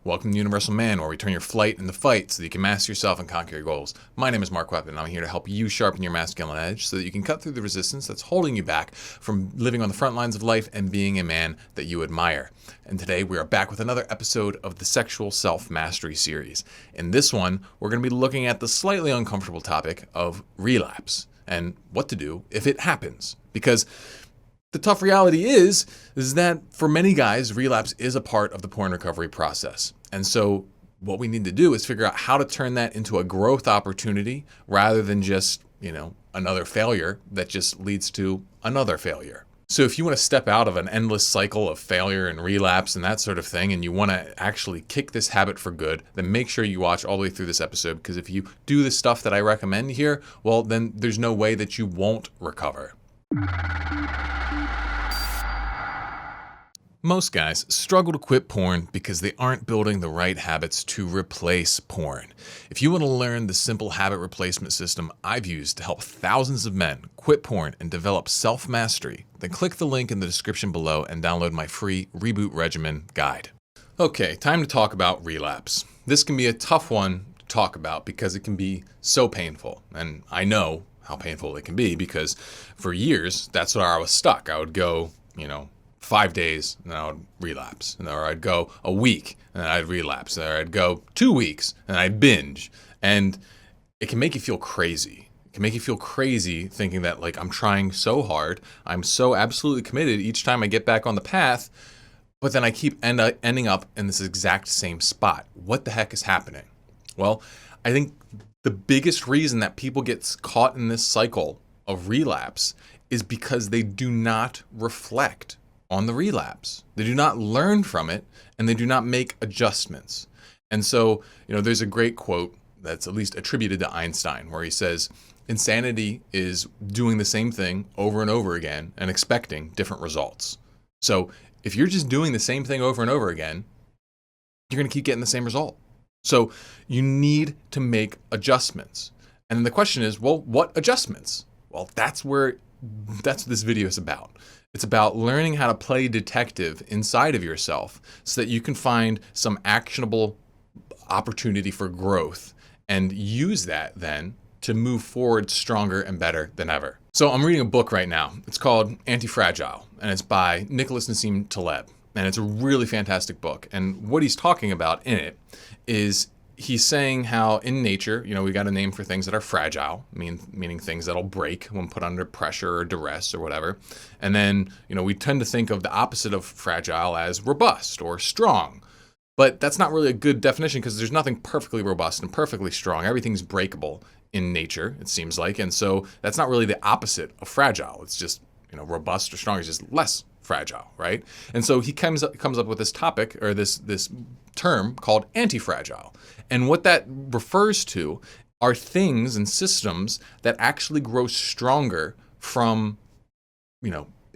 Welcome to Universal Man, where we turn your flight into fight so that you can master yourself and conquer your goals. My name is Mark Weapon, and I'm here to help you sharpen your masculine edge so that you can cut through the resistance that's holding you back from living on the front lines of life and being a man that you admire. And today we are back with another episode of the Sexual Self-Mastery series. In this one, we're going to be looking at the slightly uncomfortable topic of relapse and what to do if it happens. Because the tough reality is that for many guys, relapse is a part of the porn recovery process. And so what we need to do is figure out how to turn that into a growth opportunity rather than just, another failure that just leads to another failure. So if you want to step out of an endless cycle of failure and relapse and that sort of thing, and you want to actually kick this habit for good, then make sure you watch all the way through this episode, because if you do the stuff that I recommend here, well, then there's no way that you won't recover. Most guys struggle to quit porn because they aren't building the right habits to replace porn. If you want to learn the simple habit replacement system I've used to help thousands of men quit porn and develop self-mastery, then click the link in the description below and download my free Reboot regimen guide. Okay, time to talk about relapse. This can be a tough one to talk about because it can be so painful. And I know how painful it can be because for years, that's where I was stuck. I would go, 5 days, and then I would relapse. Or I'd go a week, and then I'd relapse. Or I'd go 2 weeks, and I'd binge. And it can make you feel crazy. It can make you feel crazy thinking that, I'm trying so hard. I'm so absolutely committed each time I get back on the path, but then I keep ending up in this exact same spot. What the heck is happening? Well, I think the biggest reason that people get caught in this cycle of relapse is because they do not reflect on the relapse. They do not learn from it, and they do not make adjustments. And so, there's a great quote that's at least attributed to Einstein where he says, insanity is doing the same thing over and over again and expecting different results. So if you're just doing the same thing over and over again, you're going to keep getting the same result. So you need to make adjustments. And then the question is, well, what adjustments? Well, that's what this video is about. It's about learning how to play detective inside of yourself so that you can find some actionable opportunity for growth and use that then to move forward stronger and better than ever. So I'm reading a book right now. It's called Anti-Fragile, and it's by Nicholas Nassim Taleb. And it's a really fantastic book. And what he's talking about in it is he's saying how in nature, we got a name for things that are fragile, meaning things that'll break when put under pressure or duress or whatever. And then, we tend to think of the opposite of fragile as robust or strong. But that's not really a good definition because there's nothing perfectly robust and perfectly strong. Everything's breakable in nature, it seems like. And so that's not really the opposite of fragile. It's just, robust or strong is just less fragile, right? And so he comes up with this topic or this term called anti-fragile. And what that refers to are things and systems that actually grow stronger from,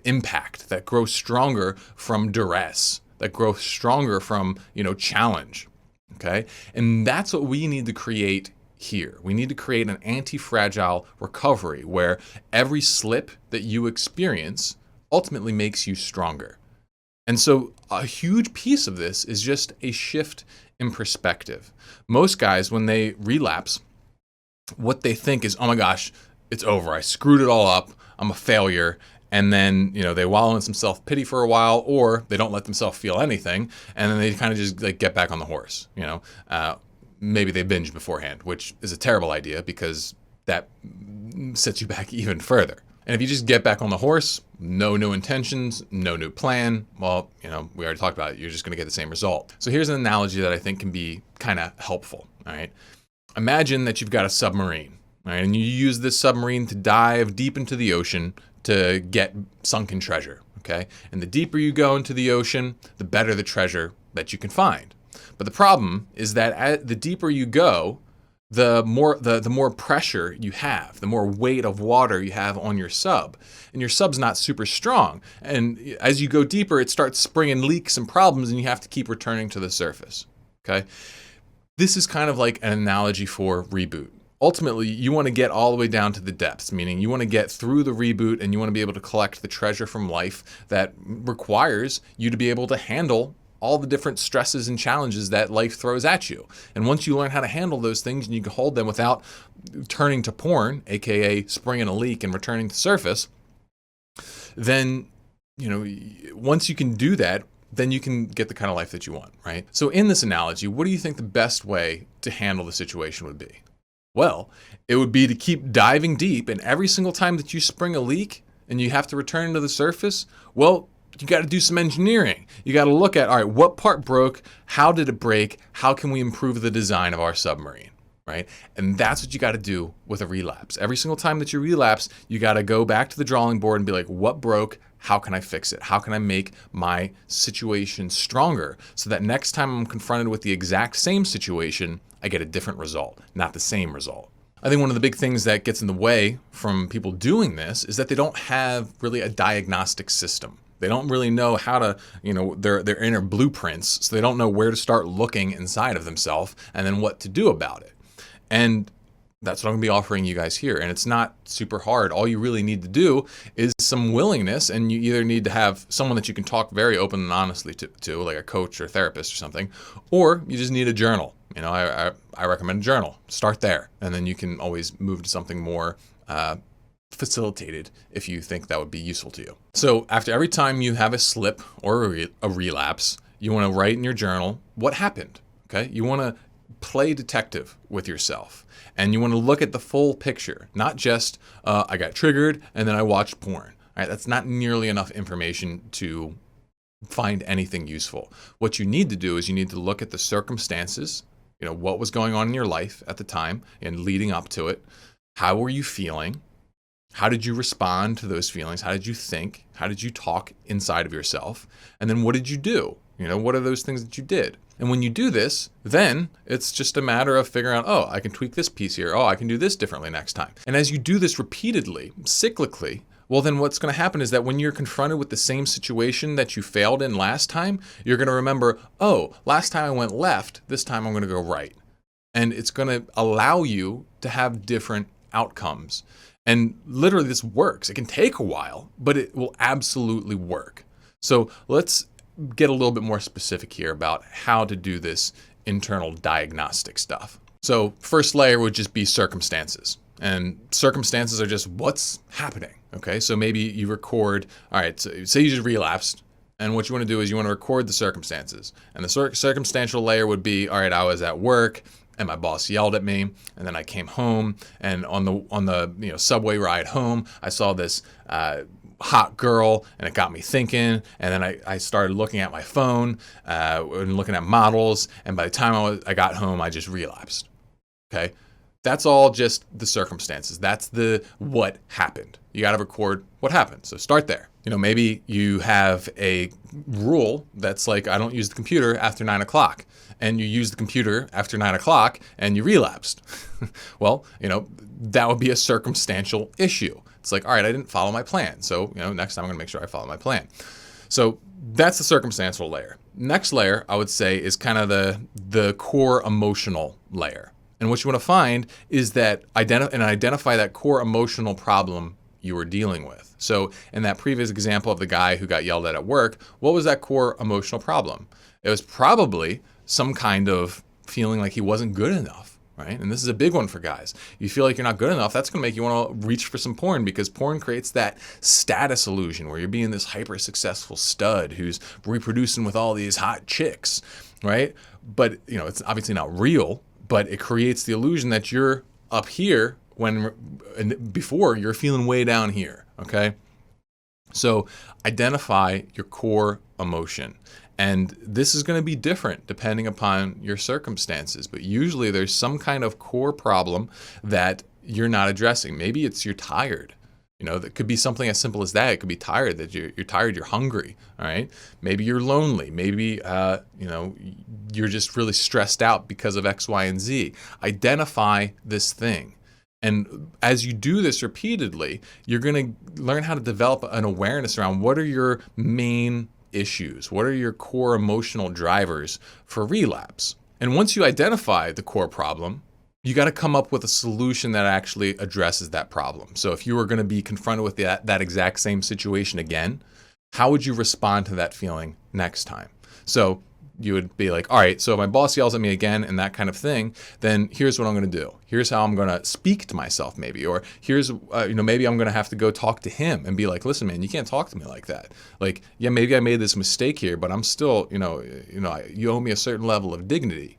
impact, that grow stronger from duress, that grow stronger from, challenge, okay? And that's what we need to create here. We need to create an anti-fragile recovery where every slip that you experience ultimately makes you stronger. And so a huge piece of this is just a shift in perspective. Most guys, when they relapse, what they think is, oh my gosh, it's over. I screwed it all up. I'm a failure. And then, they wallow in some self-pity for a while, or they don't let themselves feel anything. And then they kind of just get back on the horse. Maybe they binge beforehand, which is a terrible idea because that sets you back even further. And if you just get back on the horse, no new intentions, no new plan, well, we already talked about it. You're just going to get the same result. So here's an analogy that I think can be kind of helpful, all right? Imagine that you've got a submarine, all right? And you use this submarine to dive deep into the ocean to get sunken treasure, okay? And the deeper you go into the ocean, the better the treasure that you can find. But the problem is that the deeper you go, the more pressure you have, the more weight of water you have on your sub. And your sub's not super strong. And as you go deeper, it starts springing leaks and problems, and you have to keep returning to the surface, okay? This is kind of like an analogy for reboot. Ultimately, you want to get all the way down to the depths, meaning you want to get through the reboot and you want to be able to collect the treasure from life that requires you to be able to handle all the different stresses and challenges that life throws at you. And once you learn how to handle those things and you can hold them without turning to porn, aka springing a leak and returning to surface, then, once you can do that, then you can get the kind of life that you want, right? So in this analogy, what do you think the best way to handle the situation would be? Well, it would be to keep diving deep, and every single time that you spring a leak and you have to return to the surface, well, you got to do some engineering. You got to look at, all right, what part broke? How did it break? How can we improve the design of our submarine, right? And that's what you got to do with a relapse. Every single time that you relapse, you got to go back to the drawing board and be like, what broke? How can I fix it? How can I make my situation stronger so that next time I'm confronted with the exact same situation, I get a different result, not the same result? I think one of the big things that gets in the way from people doing this is that they don't have really a diagnostic system. They don't really know how to, their inner blueprints, so they don't know where to start looking inside of themselves and then what to do about it. And that's what I'm going to be offering you guys here. And it's not super hard. All you really need to do is some willingness, and you either need to have someone that you can talk very open and honestly to like a coach or therapist or something, or you just need a journal. I recommend a journal. Start there, and then you can always move to something more facilitated if you think that would be useful to you. So after every time you have a slip or a relapse, you want to write in your journal what happened. Okay, you want to play detective with yourself, and you want to look at the full picture, not just I got triggered and then I watched porn. All right, that's not nearly enough information to find anything useful. What you need to do is you need to look at the circumstances, what was going on in your life at the time and leading up to it. How were you feeling? How did you respond to those feelings? How did you think? How did you talk inside of yourself? And then what did you do? What are those things that you did? And when you do this, then it's just a matter of figuring out, oh, I can tweak this piece here. Oh, I can do this differently next time. And as you do this repeatedly, cyclically, well, then what's going to happen is that when you're confronted with the same situation that you failed in last time, you're going to remember, oh, last time I went left, this time I'm going to go right. And it's going to allow you to have different outcomes. And literally this works. It can take a while, but it will absolutely work. So let's get a little bit more specific here about how to do this internal diagnostic stuff. So first layer would just be circumstances. And circumstances are just what's happening. Okay, so maybe you record, all right, so say you just relapsed, and what you want to do is you want to record the circumstances. And the circumstantial layer would be, all right, I was at work and my boss yelled at me, and then I came home, and on the subway ride home, I saw this hot girl, and it got me thinking, and then I started looking at my phone and looking at models, and by the time I got home, I just relapsed. Okay, that's all just the circumstances. That's the what happened. You got to record what happened. So start there. Maybe you have a rule that's like, I don't use the computer after 9 o'clock, and you use the computer after 9 o'clock and you relapsed. Well, that would be a circumstantial issue. It's like, all right, I didn't follow my plan. So, next time I'm going to make sure I follow my plan. So that's the circumstantial layer. Next layer, I would say, is kind of the core emotional layer. And what you want to find is that identify that core emotional problem you were dealing with. So in that previous example of the guy who got yelled at work, what was that core emotional problem? It was probably some kind of feeling like he wasn't good enough, right? And this is a big one for guys. You feel like you're not good enough, that's going to make you want to reach for some porn, because porn creates that status illusion where you're being this hyper successful stud who's reproducing with all these hot chicks, right? But, it's obviously not real, but it creates the illusion that you're up here before you're feeling way down here, okay? So identify your core emotion. And this is going to be different depending upon your circumstances, but usually there's some kind of core problem that you're not addressing. Maybe it's you're tired. That could be something as simple as that. It could be tired, that you're tired, you're hungry, all right? Maybe you're lonely. Maybe, you're just really stressed out because of X, Y, and Z. Identify this thing. And as you do this repeatedly, you're going to learn how to develop an awareness around what are your main issues? What are your core emotional drivers for relapse? And once you identify the core problem, you got to come up with a solution that actually addresses that problem. So if you were going to be confronted with that exact same situation again, how would you respond to that feeling next time? So you would be like, all right, so if my boss yells at me again and that kind of thing, then here's what I'm going to do. Here's how I'm going to speak to myself maybe, or here's, maybe I'm going to have to go talk to him and be like, listen, man, you can't talk to me like that. Like, yeah, maybe I made this mistake here, but I'm still, you owe me a certain level of dignity.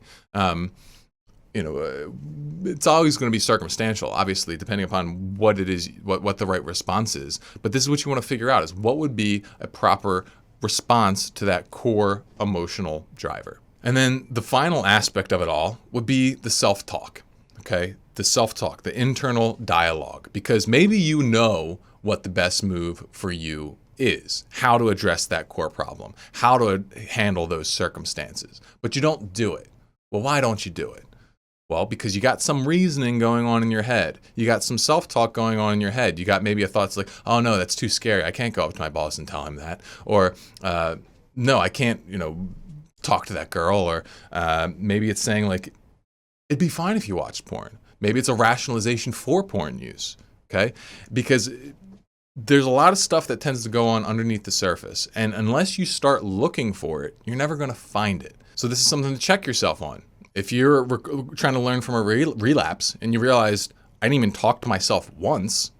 It's always going to be circumstantial, obviously, depending upon what it is, what the right response is. But this is what you want to figure out, is what would be a proper response to that core emotional driver. And then the final aspect of it all would be the self-talk, okay? The self-talk, the internal dialogue, because maybe you know what the best move for you is, how to address that core problem, how to handle those circumstances, but you don't do it. Well, why don't you do it? Well, because you got some reasoning going on in your head. You got some self-talk going on in your head. You got maybe a thought like, oh no, that's too scary. I can't go up to my boss and tell him that. Or, no, I can't, talk to that girl. Or maybe it's saying like, it'd be fine if you watched porn. Maybe it's a rationalization for porn use, okay? Because there's a lot of stuff that tends to go on underneath the surface. And unless you start looking for it, you're never going to find it. So this is something to check yourself on. If you're trying to learn from a relapse and you realized, I didn't even talk to myself once,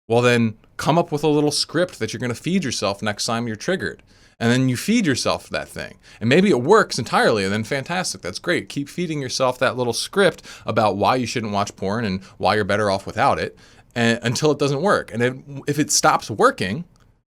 well then come up with a little script that you're going to feed yourself next time you're triggered. And then you feed yourself that thing. And maybe it works entirely, and then fantastic, that's great. Keep feeding yourself that little script about why you shouldn't watch porn and why you're better off without it, until it doesn't work. And if it stops working,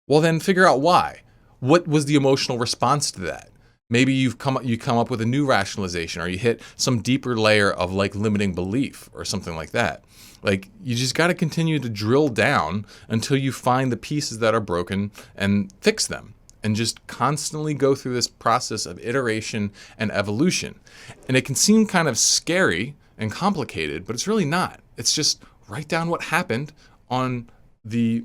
well then figure out why. What was the emotional response to that? Maybe you come up with a new rationalization, or you hit some deeper layer of like limiting belief or something like that. Like, you just got to continue to drill down until you find the pieces that are broken and fix them, and just constantly go through this process of iteration and evolution. And it can seem kind of scary and complicated, but it's really not. It's just write down what happened on the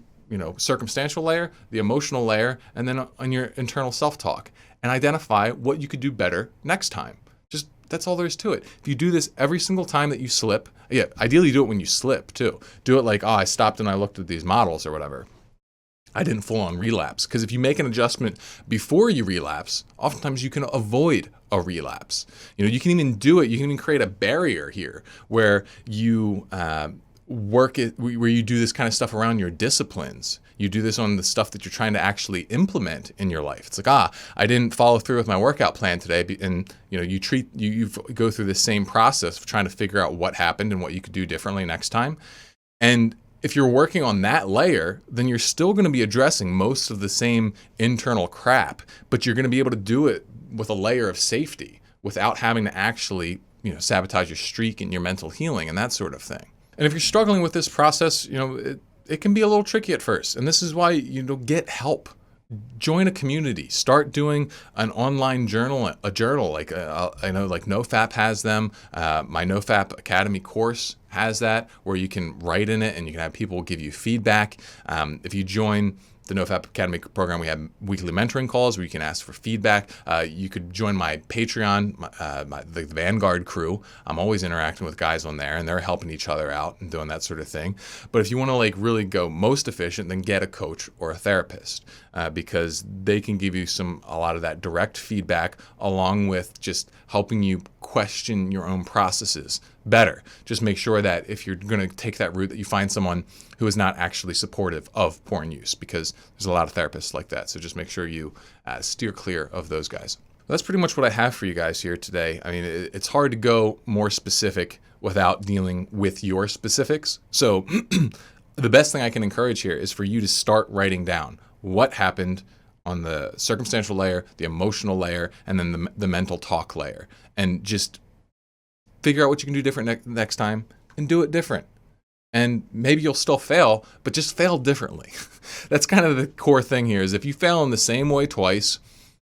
circumstantial layer, the emotional layer, and then on your internal self-talk, and identify what you could do better next time. Just, that's all there is to it. If you do this every single time that you slip, ideally do it when you slip too. Do it like, I stopped and I looked at these models or whatever. I didn't full on relapse. Because if you make an adjustment before you relapse, oftentimes you can avoid a relapse. You can even do it. You can even create a barrier here where you where you do this kind of stuff around your disciplines. You do this on the stuff that you're trying to actually implement in your life. It's like, I didn't follow through with my workout plan today, and you go through the same process of trying to figure out what happened and what you could do differently next time. And if you're working on that layer, then you're still going to be addressing most of the same internal crap, but you're going to be able to do it with a layer of safety without having to actually, sabotage your streak and your mental healing and that sort of thing. And if you're struggling with this process, it can be a little tricky at first. And this is why, get help. Join a community. Start doing an online journal, like I know like NoFap has them. My NoFap Academy course has that, where you can write in it and you can have people give you feedback. If you join the NoFap Academy program, we have weekly mentoring calls where you can ask for feedback. You could join my Patreon, the Vanguard crew. I'm always interacting with guys on there, and they're helping each other out and doing that sort of thing. But if you want to really go most efficient, then get a coach or a therapist, because they can give you a lot of that direct feedback, along with just helping you question your own processes better. Just make sure that if you're going to take that route, that you find someone who is not actually supportive of porn use, because there's a lot of therapists like that. So just make sure you steer clear of those guys. That's pretty much what I have for you guys here today. I mean, it's hard to go more specific without dealing with your specifics. So the best thing I can encourage here is for you to start writing down what happened on the circumstantial layer, the emotional layer, and then the mental talk layer. And just figure out what you can do different next time, and do it different. And maybe you'll still fail, but just fail differently. That's kind of the core thing here, is if you fail in the same way twice,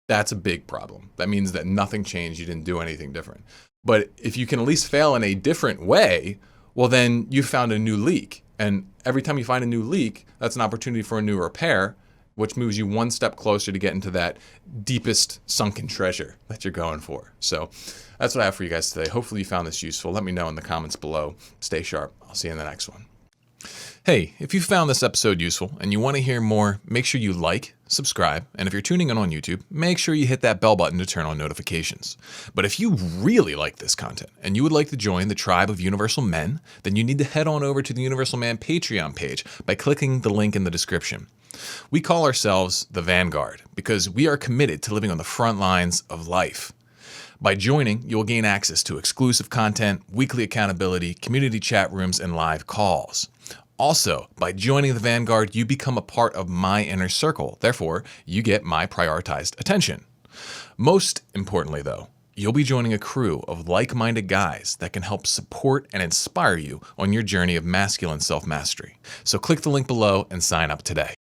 that's a big problem. That means that nothing changed. You didn't do anything different. But if you can at least fail in a different way, well, then you found a new leak. And every time you find a new leak, that's an opportunity for a new repair, which moves you one step closer to getting to that deepest sunken treasure that you're going for. So that's what I have for you guys today. Hopefully you found this useful. Let me know in the comments below. Stay sharp. I'll see you in the next one. Hey, if you found this episode useful and you want to hear more, make sure you like, subscribe, and if you're tuning in on YouTube, make sure you hit that bell button to turn on notifications. But if you really like this content and you would like to join the tribe of Universal Men, then you need to head on over to the Universal Man Patreon page by clicking the link in the description. We call ourselves the Vanguard because we are committed to living on the front lines of life. By joining, you'll gain access to exclusive content, weekly accountability, community chat rooms, and live calls. Also, by joining the Vanguard, you become a part of my inner circle. Therefore, you get my prioritized attention. Most importantly, though, you'll be joining a crew of like-minded guys that can help support and inspire you on your journey of masculine self-mastery. So click the link below and sign up today.